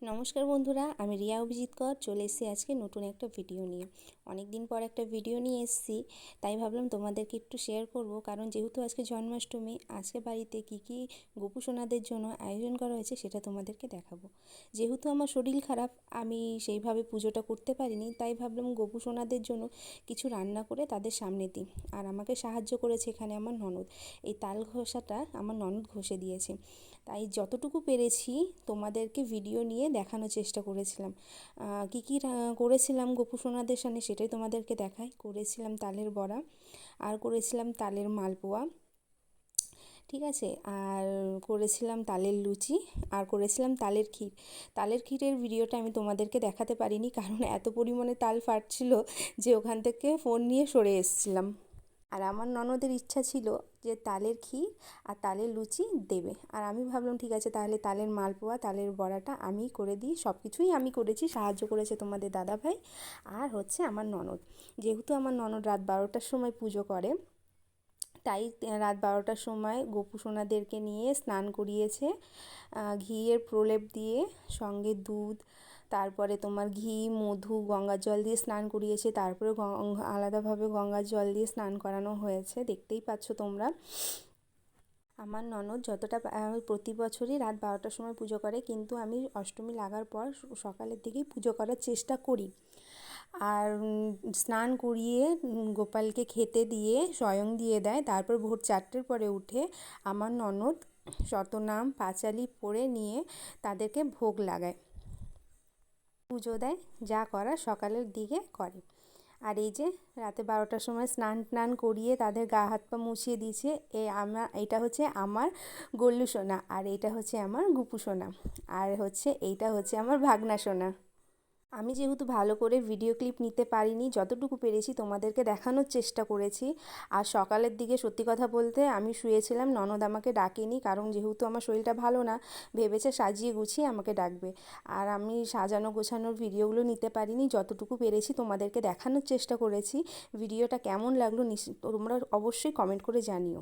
নমস্কার বন্ধুরা, আমি রিয়া অভিজিৎ কর চলে এসেছি আজকে নতুন একটা ভিডিও নিয়ে। অনেক দিন পর একটা ভিডিও নিয়ে এসেছি, তাই ভাবলাম তোমাদেরকে একটু শেয়ার করব। কারণ যেহেতু আজকে জন্মাষ্টমী, আজকে বাড়িতে কী গোপু সোনাদের জন্য আয়োজন করা হয়েছে সেটা তোমাদেরকে দেখাবো। যেহেতু আমার শরীর খারাপ, আমি সেইভাবে পুজোটা করতে পারিনি, তাই ভাবলাম গোপু সোনাদের জন্য কিছু রান্না করে তাদের সামনে দিই। আর আমাকে সাহায্য করেছে এখানে আমার ননদ। এই তাল ঘষাটা আমার ননদ ঘষে দিয়েছে। তাই যতটুকু পেরেছি তোমাদেরকে ভিডিও নিয়ে দেখানোর চেষ্টা করেছিলাম। কী করেছিলাম গোপু সোনাদের সামনে সেটাই তোমাদেরকে দেখাই। করেছিলাম তালের বড়া, আর করেছিলাম তালের মালপোয়া, ঠিক আছে, আর করেছিলাম তালের লুচি, আর করেছিলাম তালের ক্ষীর। তালের ক্ষীরের ভিডিওটা আমি তোমাদেরকে দেখাতে পারিনি, কারণ এত পরিমাণে তাল ফাটছিল যে ওখান থেকে ফোন নিয়ে সরে এসেছিলাম। আর আমার ননদের ইচ্ছা ছিল যে তালের ক্ষীর আর তালের লুচি দেবে, আর আমি ভাবলাম ঠিক আছে, তাহলে তালের মালপোয়া, তালের বড়াটা আমি করে দিই। সব কিছুই আমি করেছি, সাহায্য করেছে তোমাদের দাদাভাই আর হচ্ছে আমার ননদ। যেহেতু আমার ননদ রাত 12টার সময় পুজো করে, তাই রাত 12টার সময় গোপু সোনাদেরকে নিয়ে স্নান করিয়েছে ঘিয়ের প্রলেপ দিয়ে, সঙ্গে দুধ, তারপরে তোমার ঘি, মধু, গঙ্গার জল দিয়ে স্নান করিয়েছে। তারপরে আলাদাভাবে গঙ্গার জল দিয়ে স্নান করানো হয়েছে, দেখতেই পাচ্ছ তোমরা। আমার ননদ যতটা প্রতি বছরই রাত 12টার সময় পুজো করে, কিন্তু আমি অষ্টমী লাগার পর সকালের দিকেই পুজো করার চেষ্টা করি। আর স্নান করিয়ে গোপালকে খেতে দিয়ে স্বয়ং দিয়ে দেয়। তারপর ভোর 4টের পরে উঠে আমার ননদ শতনাম পাঁচালি পড়ে নিয়ে তাদেরকে ভোগ লাগায়, পুজো দেয়, যা করার সকালের দিকে করে। আর এই যে রাতে 12টার সময় স্নান টান করিয়ে তাদের গা হাত পা মুছিয়ে দিয়েছে। এটা হচ্ছে আমার গল্লু সোনা, আর এইটা হচ্ছে আমার গুপু সোনা, আর এইটা হচ্ছে আমার ভাগনা সোনা। আমি যেহেতু ভালো করে ভিডিও ক্লিপ নিতে পারিনি, যতটুকু পেরেছি তোমাদেরকে দেখানোর চেষ্টা করেছি। আর সকালের দিকে সত্যি কথা বলতে আমি শুয়েছিলাম, ননদ আমাকে ডাকেনি, কারণ যেহেতু আমার শরীরটা ভালো না, ভেবেছে সাজিয়ে গুছিয়ে আমাকে ডাকবে। আর আমি সাজানো গোছানোর ভিডিওগুলো নিতে পারিনি, যতটুকু পেরেছি তোমাদেরকে দেখানোর চেষ্টা করেছি। ভিডিওটা কেমন লাগলো তোমরা অবশ্যই কমেন্ট করে জানিও।